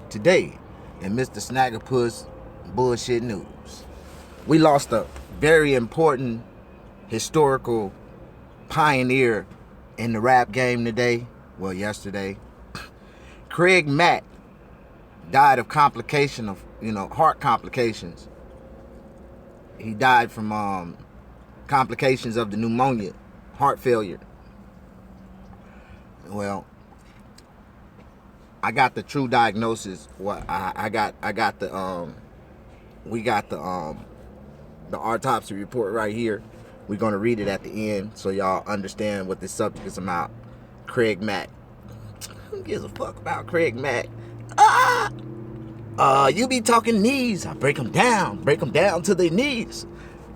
Today, in Mr. Snaggerpuss Bullshit News, we lost a very important historical pioneer in the rap game today. Well, yesterday. Craig Mack died of complication of, heart complications. He died from complications of the pneumonia, heart failure. Well, I got the true diagnosis. What I got the we got the autopsy report right here. We're gonna read it at the end so y'all understand what this subject is about. Craig Mack. Who gives a fuck about Craig Mack? You be talking knees. I break them down to their knees.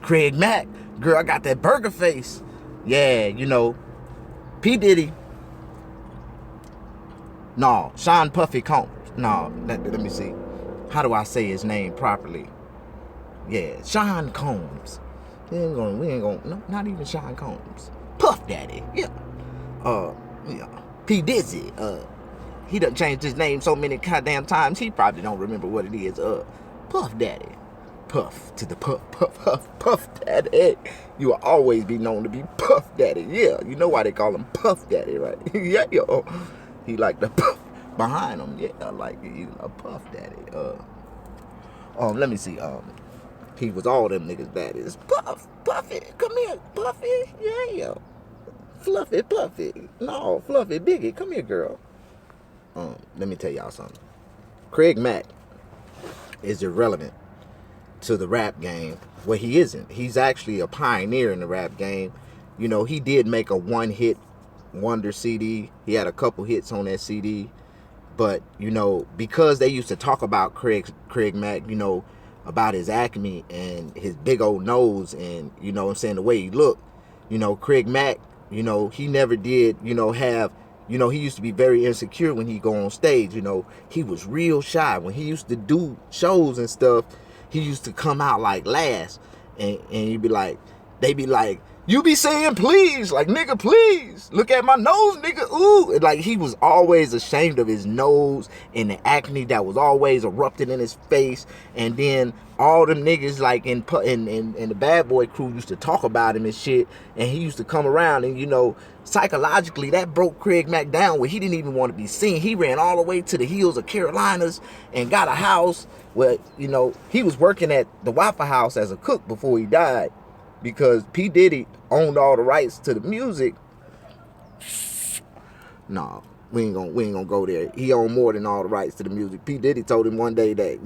Craig Mack, girl, I got that burger face. Yeah, P. Diddy. No, Sean Puffy Combs. No, let me see. How do I say his name properly? Yeah, Sean Combs. We ain't gonna, no, not even Sean Combs. Puff Daddy, yeah. P. Dizzy. He done changed his name so many goddamn times, he probably don't remember what it is. Puff Daddy. Puff to the Puff Daddy. You will always be known to be Puff Daddy. Yeah, you know why they call him Puff Daddy, right? Yeah, yo. He like the puff behind him. Yeah, like Puff Daddy. Let me see. He was all them niggas daddies. Puffy, come here, Puffy. Yeah, yo. Fluffy, Puffy. No, Fluffy, Biggie, come here, girl. Let me tell y'all something. Craig Mack is irrelevant to the rap game. Well, he isn't. He's actually a pioneer in the rap game. He did make a one-hit wonder CD. He had a couple hits on that CD. But, because they used to talk about Craig Mack, about his acne and his big old nose and, the way he looked, Craig Mack, he never did, have, he used to be very insecure when he go on stage, he was real shy. When he used to do shows and stuff, he used to come out like last and he'd be like, they be like, you be saying please, like nigga please, look at my nose nigga, ooh. Like he was always ashamed of his nose and the acne that was always erupting in his face. And then all them niggas like in the Bad Boy crew used to talk about him and shit. And he used to come around and psychologically that broke Craig Mack down where he didn't even want to be seen. He ran all the way to the hills of Carolinas and got a house where, he was working at the Waffle House as a cook before he died. Because P. Diddy owned all the rights to the music. No, we ain't gonna go there. He owned more than all the rights to the music. P. Diddy told him one day that,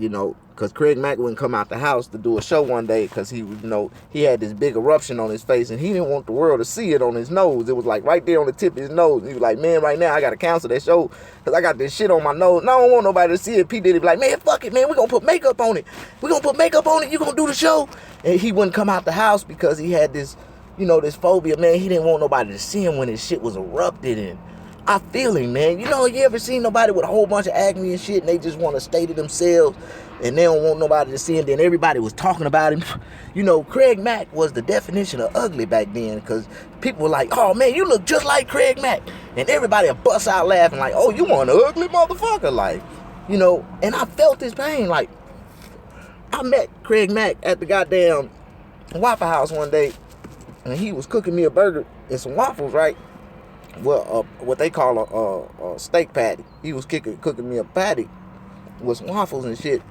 because Craig Mack wouldn't come out the house to do a show one day because he was, he had this big eruption on his face and he didn't want the world to see it on his nose. It was like right there on the tip of his nose. And he was like, man, right now I gotta cancel that show because I got this shit on my nose. And I don't want nobody to see it. P. Diddy be like, man, fuck it, man. We're gonna put makeup on it. You gonna do the show. And he wouldn't come out the house because he had this, this phobia, man. He didn't want nobody to see him when his shit was erupted. And I feel him, man. You ever seen nobody with a whole bunch of acne and shit and they just want to stay to themselves and they don't want nobody to see him? Then everybody was talking about him. Craig Mack was the definition of ugly back then because people were like, oh, man, you look just like Craig Mack. And everybody would bust out laughing like, oh, you want an ugly motherfucker? Like, and I felt this pain. Like, I met Craig Mack at the goddamn Waffle House one day and he was cooking me a burger and some waffles, right? Well, what they call a steak patty. He was cooking me a patty with some waffles and shit.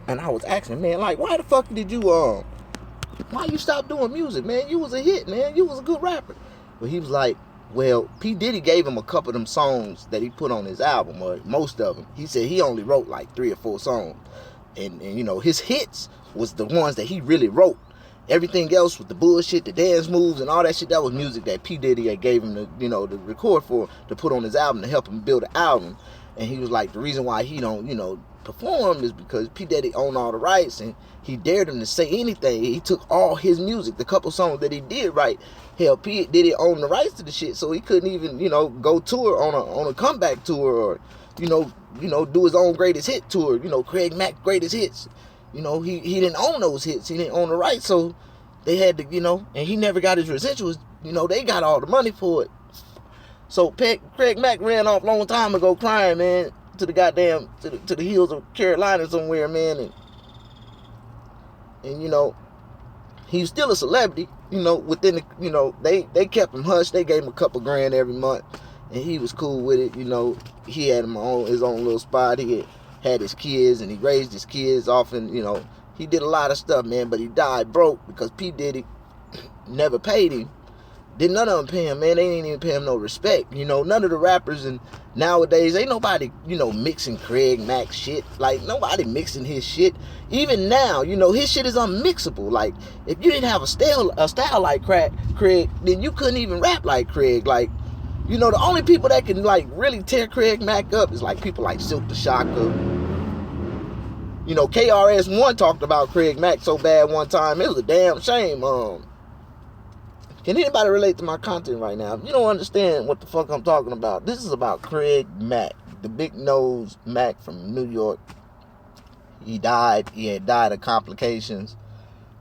And I was asking, man, like, why the fuck did you, why you stop doing music, man? You was a hit, man. You was a good rapper. But he was like, well, P. Diddy gave him a couple of them songs that he put on his album, or most of them. He said he only wrote like 3 or 4 songs. And his hits was the ones that he really wrote. Everything else with the bullshit, the dance moves and all that shit, that was music that P. Diddy had gave him to record for, to put on his album, to help him build an album. And he was like, the reason why he don't, perform is because P. Diddy owned all the rights and he dared him to say anything. He took all his music, the couple songs that he did write. Hell, P. Diddy owned the rights to the shit, so he couldn't even, go tour on a comeback tour or, do his own greatest hit tour, Craig Mack greatest hits. He didn't own those hits. He didn't own the rights, so they had to, and he never got his residuals. They got all the money for it. So Craig Mack ran off a long time ago crying, man. to the goddamn to the hills of Carolina somewhere, man, and you know, he's still a celebrity. You know, within the, you know, they kept him hush. They gave him a couple grand every month, and he was cool with it. You know, he had his own little spot. He had his kids, and he raised his kids often. You know, he did a lot of stuff, man. But he died broke because P Diddy never paid him. Did none of them pay him, man. They didn't even pay him no respect. You know, none of the rappers, and nowadays ain't nobody, you know, mixing Craig Mack shit. Like, nobody mixing his shit. Even now, you know, his shit is unmixable. Like, if you didn't have a style like Craig, then you couldn't even rap like Craig. Like, you know, the only people that can like really tear Craig Mack up is like people like Silk the Shocker. You know, KRS-One talked about Craig Mack so bad one time, it was a damn shame. Can anybody relate to my content right now? If you don't understand what the fuck I'm talking about, this is about Craig Mack, the big nose Mack from New York. He died. He had died of complications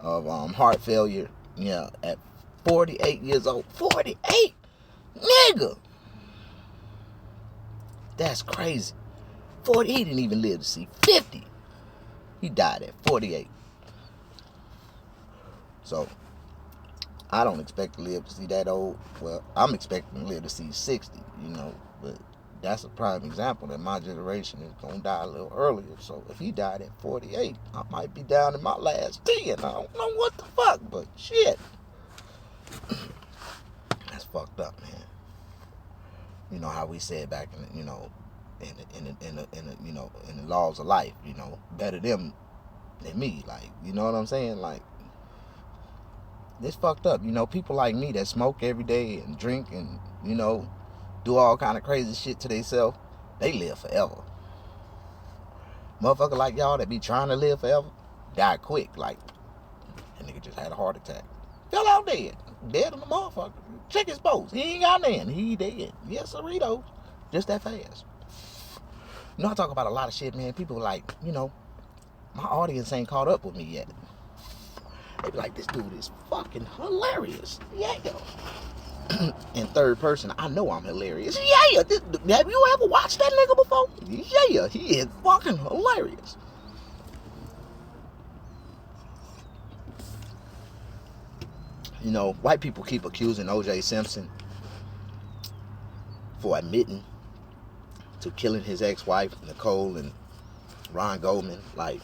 of heart failure. Yeah, at 48 years old. 48, nigga. That's crazy. 40. He didn't even live to see 50. He died at 48. So I don't expect to live to see that old. Well, I'm expecting to live to see 60, you know, but that's a prime example that my generation is going to die a little earlier. So if he died at 48, I might be down in my last 10. I don't know what the fuck, but shit. That's fucked up, man. You know how we said back in, you know, in the laws of life, you know, better them than me. Like, you know what I'm saying? Like, it's fucked up. You know, people like me that smoke every day and drink and, you know, do all kind of crazy shit to themselves, they live forever. Motherfucker like y'all that be trying to live forever, die quick. Like, that nigga just had a heart attack. Fell out dead. Dead in the motherfucker. Check his post. He ain't got nothing. He dead. Yes, Cerritos. Just that fast. You know, I talk about a lot of shit, man. People like, you know, my audience ain't caught up with me yet. They be like, this dude is fucking hilarious. Yeah. In third person, I know I'm hilarious. Yeah. Have you ever watched that nigga before? Yeah. He is fucking hilarious. You know, white people keep accusing O.J. Simpson for admitting to killing his ex-wife, Nicole, and Ron Goldman. Like,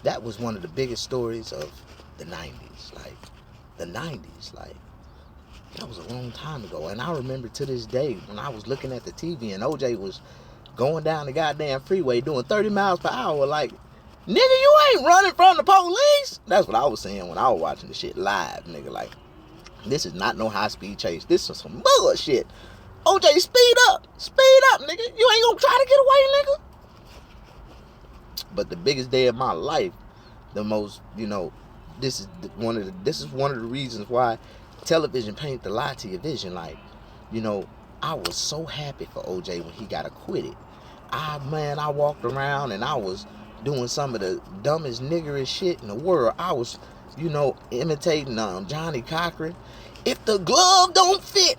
that was one of the biggest stories of the 90s. Like, the 90s. Like, that was a long time ago. And I remember to this day when I was looking at the TV and OJ was going down the goddamn freeway doing 30 miles per hour. Like, nigga, you ain't running from the police. That's what I was saying when I was watching the shit live, nigga. Like, this is not no high-speed chase. This is some bullshit. OJ, speed up. Speed up, nigga. You ain't gonna try to get away, nigga. But the biggest day of my life, the most, you know, this is one of the reasons why television paint the lie to your vision. Like, you know, I was so happy for OJ when he got acquitted. I walked around and I was doing some of the dumbest niggerish shit in the world. I was, you know, imitating Johnny Cochran. If the glove don't fit,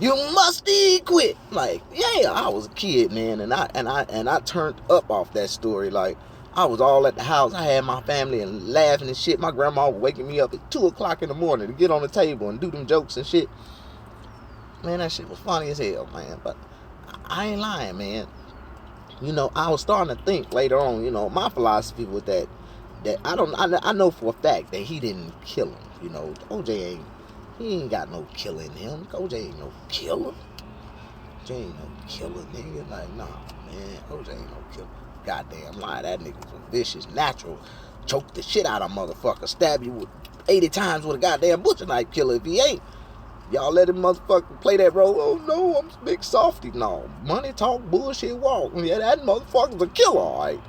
you must quit. Like, yeah, I was a kid, man, and I turned up off that story. Like, I was all at the house. I had my family and laughing and shit. My grandma was waking me up at 2 o'clock in the morning to get on the table and do them jokes and shit. Man, that shit was funny as hell, man. But I ain't lying, man. You know, I was starting to think later on, you know, my philosophy with that I know for a fact that he didn't kill him. You know, OJ ain't got no killer in him. OJ ain't no killer. OJ ain't no killer, nigga. Like, nah, man, OJ ain't no killer. Goddamn lie, that nigga was a vicious, natural, choke the shit out of a motherfucker, stab you with 80 times with a goddamn butcher knife killer if he ain't. Y'all let him motherfucker play that role. Oh no, I'm a big softy. No, money talk, bullshit walk. Yeah, that motherfucker's a killer, alright.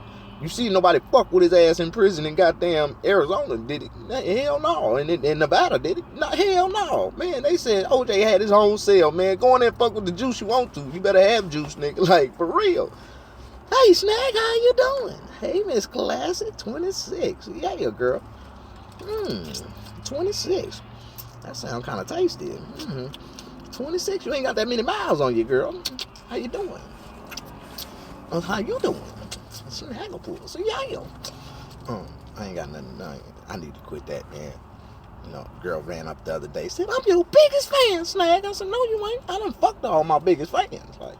You see nobody fuck with his ass in prison in goddamn Arizona, did it? Hell no. And in Nevada, did it? No, hell no. Man, they said OJ had his own cell, man. Go in there and fuck with the juice you want to. You better have juice, nigga. Like, for real. Hey, Snag, how you doing? Hey, Miss Classic, 26. Yeah, girl. 26. That sounds kind of tasty. 26, you ain't got that many miles on you, girl. How you doing? How you doing? Singapore. So yeah. I ain't got nothing. I need to quit that, man. You know, girl ran up the other day, said, I'm your biggest fan, Snag. I said, no, you ain't. I done fucked all my biggest fans. Like,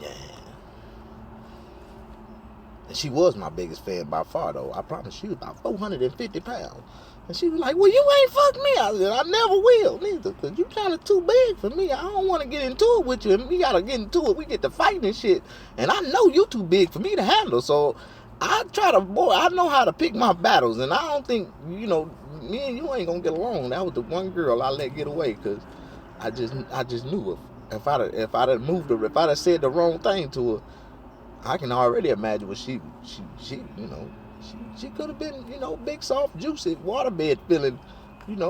yeah. And she was my biggest fan by far, though. I promise she was about 450 pounds. And she was like, well, you ain't fucked me. I said, I never will, neither, because you kind of too big for me. I don't want to get into it with you. And we got to get into it. We get to fighting and shit. And I know you too big for me to handle. So I know how to pick my battles. And I don't think, me and you ain't going to get along. That was the one girl I let get away because I just knew if I'd have moved her, if I'd have said the wrong thing to her, I can already imagine what she could have been, big, soft, juicy, waterbed feeling, and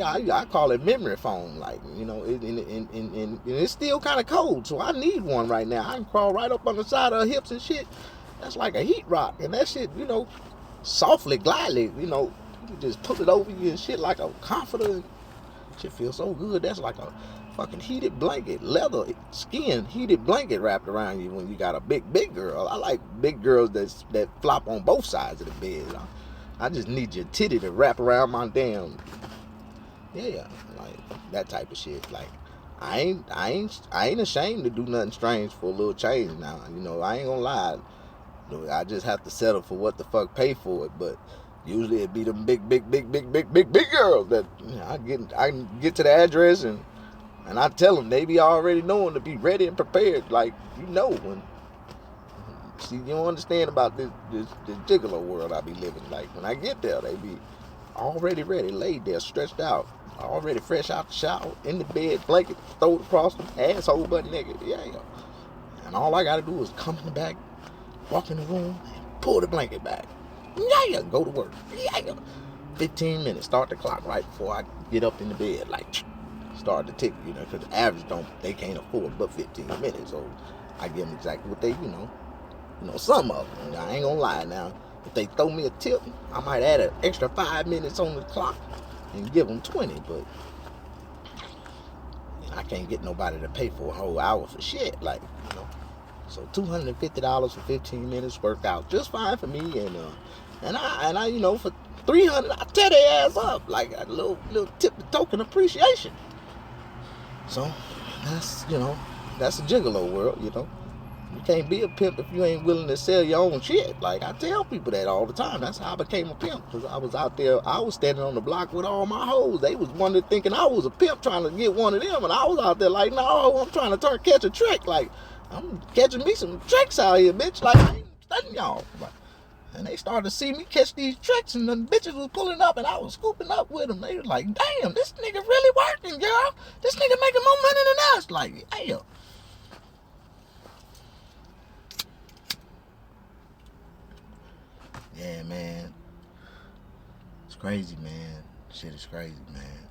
I call it memory foam, like, and it's still kind of cold, so I need one right now. I can crawl right up on the side of her hips and shit. That's like a heat rock, and that shit, softly, glidely, you just put it over you and shit like a comforter. Shit feels so good. That's like a fucking heated blanket, leather skin heated blanket wrapped around you when you got a big girl. I like big girls that flop on both sides of the bed. I just need your titty to wrap around my damn, yeah, like that type of shit. Like I ain't ashamed to do nothing strange for a little change now. I ain't gonna lie. I just have to settle for what the fuck pay for it, but usually it be them big girls that I get to the address and I tell them they be already knowing to be ready and prepared. Like, when see, you don't understand about this gigolo world I be living. Like, when I get there, they be already ready, laid there, stretched out, already fresh out the shower, in the bed, blanket thrown across them, asshole butt naked. Yeah. And all I gotta do is come in the back, walk in the room, and pull the blanket back. Yeah, go to work. Yeah. 15 minutes, start the clock right before I get up in the bed, like, start to tick, because the average they can't afford but 15 minutes, so I give them exactly what they, some of them, I ain't gonna lie now, if they throw me a tip, I might add an extra 5 minutes on the clock and give them 20, but I can't get nobody to pay for a whole hour for shit, like, so $250 for 15 minutes worked out just fine for me, and I for $300, I tear their ass up, like a little tip of token appreciation. So that's that's a gigolo world. You can't be a pimp if you ain't willing to sell your own shit. Like, I tell people that all the time. That's how I became a pimp, because I was out there, I was standing on the block with all my hoes. They was wondering, thinking I was a pimp trying to get one of them, and I was out there like, no, I'm trying to catch a trick. Like, I'm catching me some tricks out here, bitch. Like, I ain't studying y'all. And they started to see me catch these tricks, and the bitches was pulling up, and I was scooping up with them. They was like, damn, this nigga really working, girl. This nigga making more money than us. Like, damn. Yeah, man. It's crazy, man. Shit is crazy, man.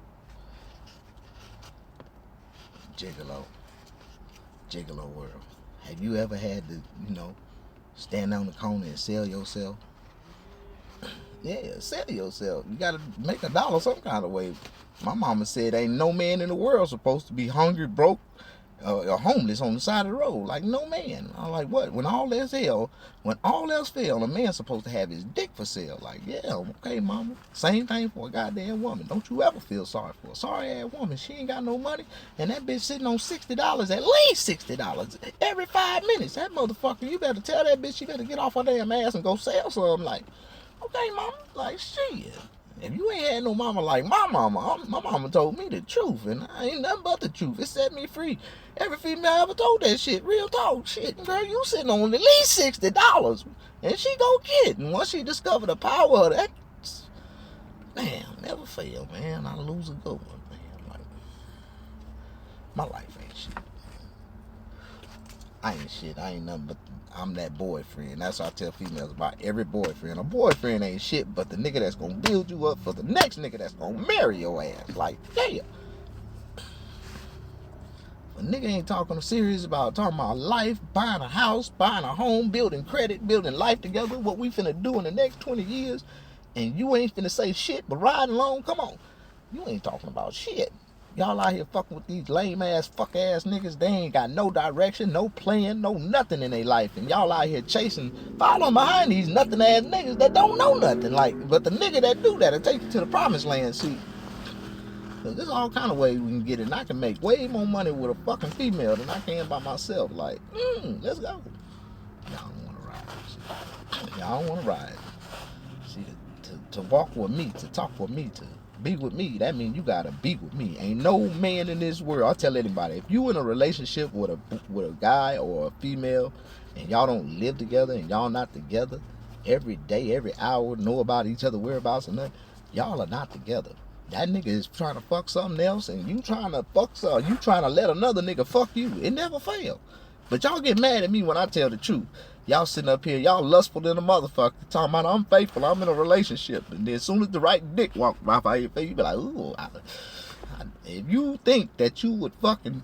Gigolo world. Have you ever had to, stand on the corner and sell yourself? Yeah, sell yourself. You gotta make $1 some kind of way. My mama said ain't no man in the world supposed to be hungry, broke, or homeless on the side of the road. Like, no man. I'm like, what? When all else failed, a man's supposed to have his dick for sale. Like, yeah, okay, mama. Same thing for a goddamn woman. Don't you ever feel sorry for a sorry ass woman. She ain't got no money, and that bitch sitting on $60, at least $60 every 5 minutes. That motherfucker, you better tell that bitch she better get off her damn ass and go sell something. Like, okay, mama. Like, shit. If you ain't had no mama like my mama told me the truth, and I ain't nothing but the truth. It set me free. Every female I ever told that shit, real talk. Shit, girl, you sitting on at least $60, and she go get it. And once she discovered the power of that, man, never fail, man. I lose a good one, man. Like, my life ain't shit. I ain't shit. I ain't nothing but I'm that boyfriend. That's what I tell females about every boyfriend. A boyfriend ain't shit but the nigga that's gonna build you up for the next nigga that's gonna marry your ass. Like, yeah. A nigga ain't talking serious about talking about life, buying a house, buying a home, building credit, building life together, what we finna do in the next 20 years, and you ain't finna say shit but riding along. Come on. You ain't talking about shit. Y'all out here fucking with these lame ass, fuck ass niggas. They ain't got no direction, no plan, no nothing in their life. And y'all out here chasing, following behind these nothing ass niggas that don't know nothing. Like, but the nigga that do that'll take you to the promised land. See, there's all kind of ways we can get it. And I can make way more money with a fucking female than I can by myself. Like, let's go. Y'all don't want to ride. Y'all don't want to ride. See, to walk with me, to talk with me, to be with me, that means you gotta be with me. Ain't no man in this world. I'll tell anybody, if you in a relationship with a guy or a female, and y'all don't live together and y'all not together every day, every hour, know about each other whereabouts and nothing, y'all are not together. That nigga is trying to fuck something else, and you trying to fuck some. You trying to let another nigga fuck you. It never fail. But y'all get mad at me when I tell the truth. Y'all sitting up here, y'all lustful than a motherfucker, talking about I'm faithful, I'm in a relationship. And then as soon as the right dick walk right by your face, you be like, ooh. If you think that you would fucking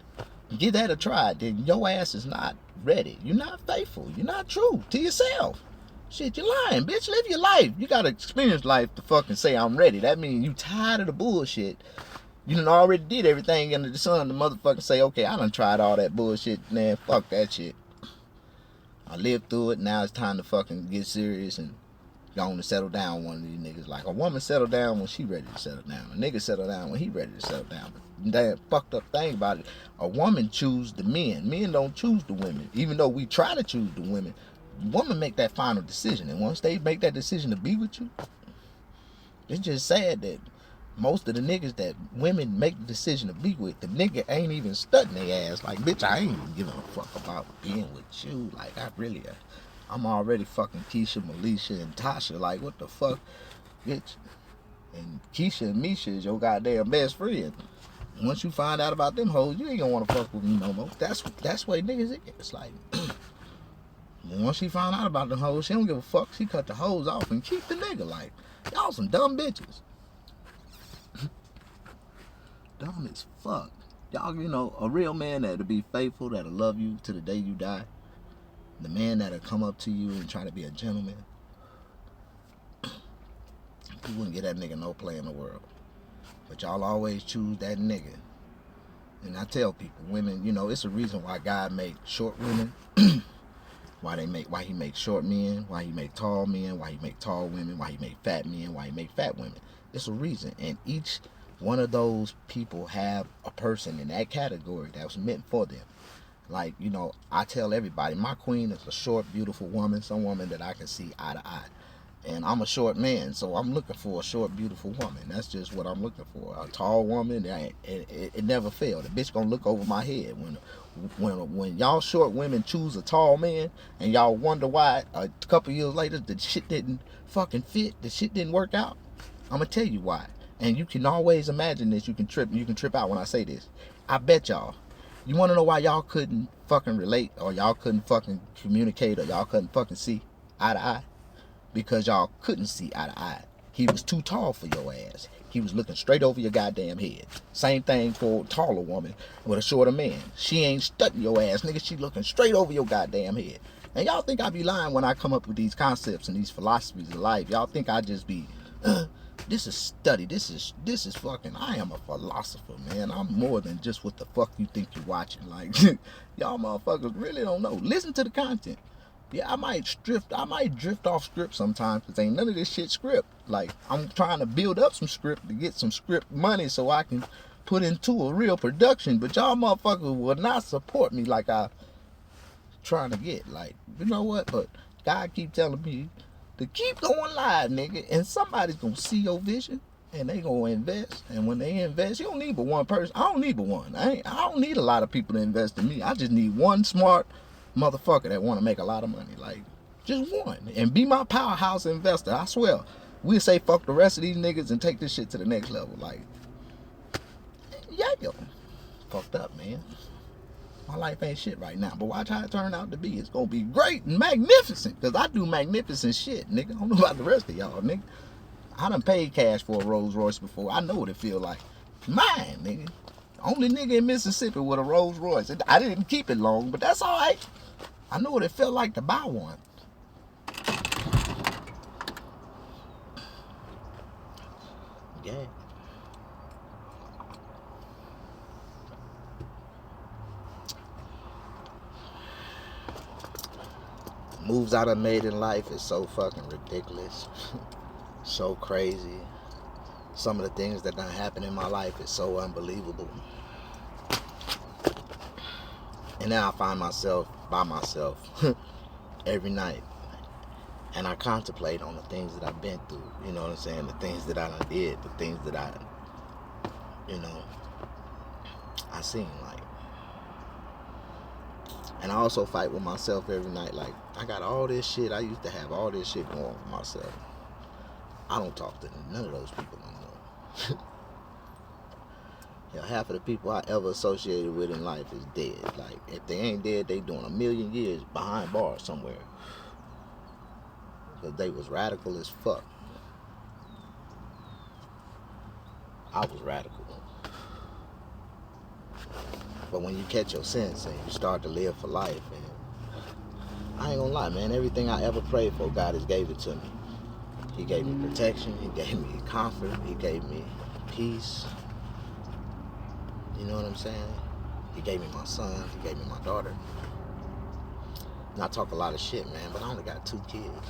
give that a try, then your ass is not ready. You're not faithful. You're not true to yourself. Shit, you're lying, bitch. Live your life. You gotta experience life to fucking say I'm ready. That means you tired of the bullshit. You done already did everything under the sun. The motherfucker say, okay, I done tried all that bullshit. Man, fuck that shit. I lived through it. Now it's time to fucking get serious and go on to settle down one of these niggas. Like, a woman settle down when she ready to settle down. A nigga settle down when he ready to settle down. But that fucked up thing about it, a woman choose the men. Men don't choose the women. Even though we try to choose the women, women make that final decision. And once they make that decision to be with you, it's just sad that most of the niggas that women make the decision to be with, the nigga ain't even studying their ass. Like, bitch, I ain't even giving a fuck about being with you. Like, I'm already fucking Keisha, Melisha, and Tasha. Like, what the fuck, bitch? And Keisha and Misha is your goddamn best friend. Once you find out about them hoes, you ain't gonna want to fuck with me no more. That's what niggas is. It's like, once she found out about the hoes, she don't give a fuck. She cut the hoes off and keep the nigga. Like, y'all some dumb bitches. Dumb as fuck. Y'all, you know, a real man that'll be faithful, that'll love you to the day you die. The man that'll come up to you and try to be a gentleman. You wouldn't get that nigga no play in the world. But y'all always choose that nigga. And I tell people, women, you know, it's a reason why God made short women. why he make short men, why he make tall men, why he make tall women, why he make fat men, why he make fat women. It's a reason. And each one of those people have a person in that category that was meant for them. Like, you know, I tell everybody, my queen is a short, beautiful woman, some woman that I can see eye to eye. And I'm a short man, so I'm looking for a short, beautiful woman. That's just what I'm looking for. A tall woman, it never failed. The bitch gonna look over my head. When y'all short women choose a tall man, and y'all wonder why a couple years later the shit didn't fucking fit, the shit didn't work out, I'm gonna tell you why. And you can always imagine this. You can trip out when I say this. I bet y'all. You want to know why y'all couldn't fucking relate, or y'all couldn't fucking communicate, or y'all couldn't fucking see eye to eye? Because y'all couldn't see eye to eye. He was too tall for your ass. He was looking straight over your goddamn head. Same thing for a taller woman with a shorter man. She ain't studying your ass, nigga. She looking straight over your goddamn head. And y'all think I be lying when I come up with these concepts and these philosophies of life. Y'all think I just be, this is study. This is fucking, I am a philosopher, man. I'm more than just what the fuck you think you're watching. Like, y'all motherfuckers really don't know. Listen to the content. Yeah, I might drift off script sometimes, because ain't none of this shit script. Like, I'm trying to build up some script to get some script money so I can put into a real production. But y'all motherfuckers will not support me like I trying to get. Like, you know what? But God keep telling me to keep going live, nigga. And somebody's gonna see your vision and they gonna invest. And when they invest, you don't need but one person. I don't need but one. I don't need a lot of people to invest in me. I just need one smart motherfucker that want to make a lot of money. Like, just one. And be my powerhouse investor. I swear. We'll say fuck the rest of these niggas and take this shit to the next level. Like, yeah, yo. Fucked up, man. My life ain't shit right now. But watch how it turn out to be. It's gonna be great and magnificent. Because I do magnificent shit, nigga. I don't know about the rest of y'all, nigga. I done paid cash for a Rolls Royce before. I know what it feel like. Mine, nigga. Only nigga in Mississippi with a Rolls Royce. I didn't keep it long, but that's alright. I know what it felt like to buy one. Yeah. Moves I done made in life is so fucking ridiculous. So crazy. Some of the things that done happened in my life is so unbelievable. And now I find myself by myself every night. And I contemplate on the things that I've been through. You know what I'm saying? The things that I done did. The things that I seen, like. And I also fight with myself every night. Like, I got all this shit. I used to have all this shit going on for myself. I don't talk to none of those people no more. Half of the people I ever associated with in life is dead. Like, if they ain't dead, they doing 1,000,000 years behind bars somewhere. Because they was radical as fuck. I was radical. But when you catch your sense and you start to live for life, and I ain't gonna lie, man, everything I ever prayed for, God has gave it to me. He gave me protection, He gave me comfort, He gave me peace. You know what I'm saying? He gave me my son, He gave me my daughter. And I talk a lot of shit, man, but I only got 2 kids.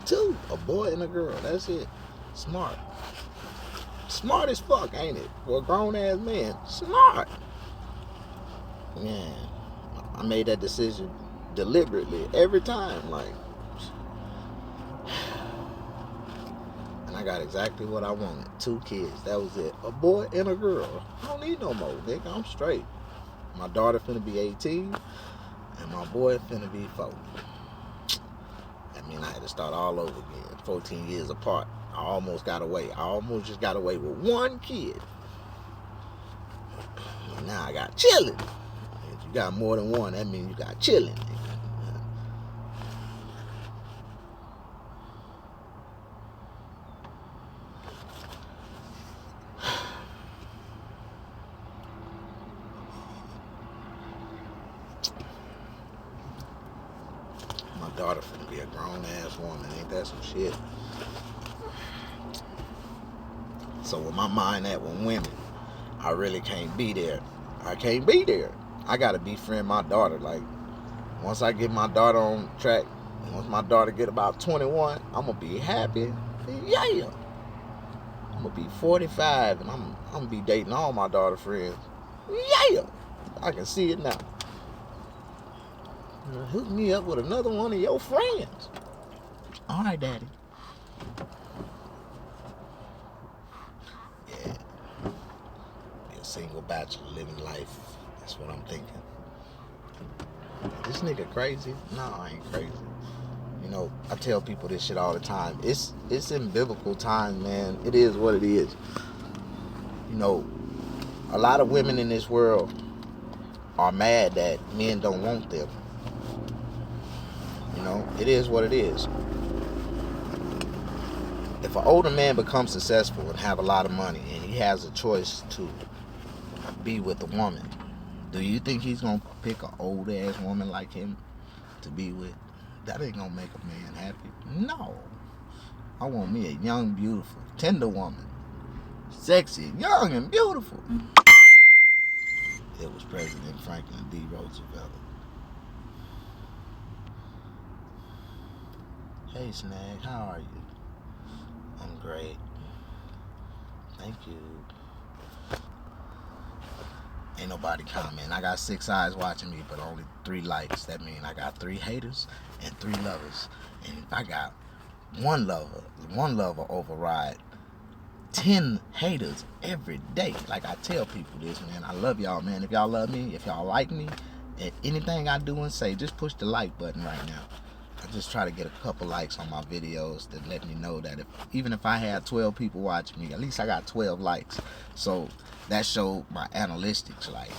2, a boy and a girl, that's it. Smart. Smart as fuck, ain't it? For a grown-ass man, smart. Man, I made that decision deliberately every time, like, and I got exactly what I wanted. 2 kids, that was it. A boy and a girl. I don't need no more, nigga. I'm straight. My daughter finna be 18, and my boy finna be 4. I mean, I had to start all over again. 14 years apart. I almost got away. I almost just got away with 1 kid. And now I got chillin'. If you got more than 1, that means you got chillin'. My daughter finna be a grown-ass woman. Ain't that some shit? So with my mind at with women, I really can't be there. I can't be there. I gotta befriend my daughter. Like, once I get my daughter on track, once my daughter get about 21, I'm gonna be happy. Yeah. I'm gonna be 45 and I'm gonna be dating all my daughter friends. Yeah. I can see it now. Hook me up with another one of your friends. All right, Daddy. Yeah. Be a single bachelor living life. That's what I'm thinking. This nigga crazy? No, I ain't crazy. You know, I tell people this shit all the time. It's in biblical times, man. It is what it is. You know, a lot of women in this world are mad that men don't want them. You know, it is what it is. If an older man becomes successful and have a lot of money and he has a choice to be with a woman, do you think he's gonna pick an old ass woman like him to be with? That ain't gonna make a man happy. No. I want me a young, beautiful, tender woman. Sexy, young, and beautiful. It was President Franklin D. Roosevelt. Hey, Snag, how are you? I'm great. Thank you. Ain't nobody commenting. I got 6 eyes watching me, but only 3 likes. That means I got 3 haters and 3 lovers. And if I got one lover override 10 haters every day. Like I tell people this, man. I love y'all, man. If y'all love me, if y'all like me, anything I do and say, just push the like button right now. I just try to get a couple likes on my videos to let me know that even if I had 12 people watching me, at least I got 12 likes. So that showed my analytics, like,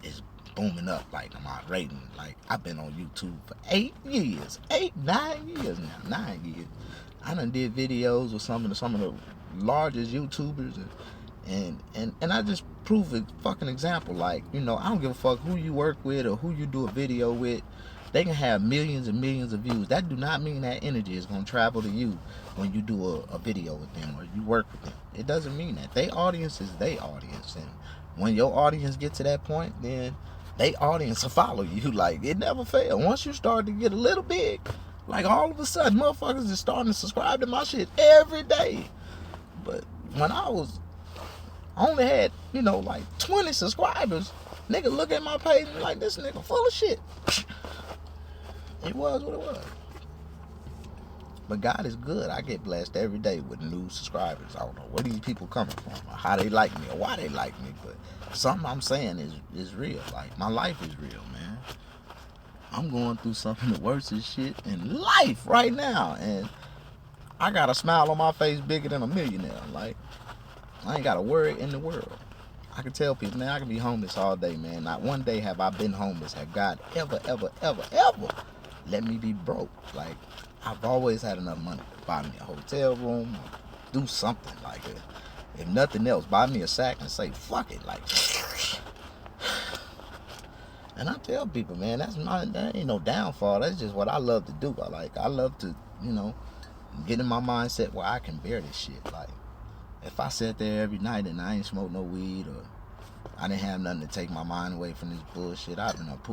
it's booming up, like my rating. Like, I've been on YouTube for 8 years, 9 years now, 9 years. I done did videos with some of the largest YouTubers, and I just prove a fucking example. Like, you know, I don't give a fuck who you work with or who you do a video with. They can have millions and millions of views. That do not mean that energy is going to travel to you when you do a video with them or you work with them. It doesn't mean that. Their audience is their audience. And when your audience gets to that point, then their audience will follow you. Like, it never fails. Once you start to get a little big, Like all of a sudden, motherfuckers is starting to subscribe to my shit every day. But when I only had, like 20 subscribers, nigga look at my page and like, this nigga full of shit. It was what it was. But God is good. I get blessed every day with new subscribers. I don't know where these people coming from, or how they like me, or why they like me. But something I'm saying is real. Like, my life is real, man. I'm going through something the worstest shit in life right now. And I got a smile on my face bigger than a millionaire. Like, I ain't got a worry in the world. I can tell people, man, I can be homeless all day, man. Not one day have I been homeless. Have God ever let me be broke. Like, I've always had enough money to buy me a hotel room, do something. Like, if nothing else, buy me a sack and say, fuck it. Like, and I tell people, man, that ain't no downfall. That's just what I love to do. I love to, get in my mindset where I can bear this shit. Like, if I sat there every night and I ain't smoke no weed, or I didn't have nothing to take my mind away from this bullshit, I'd been a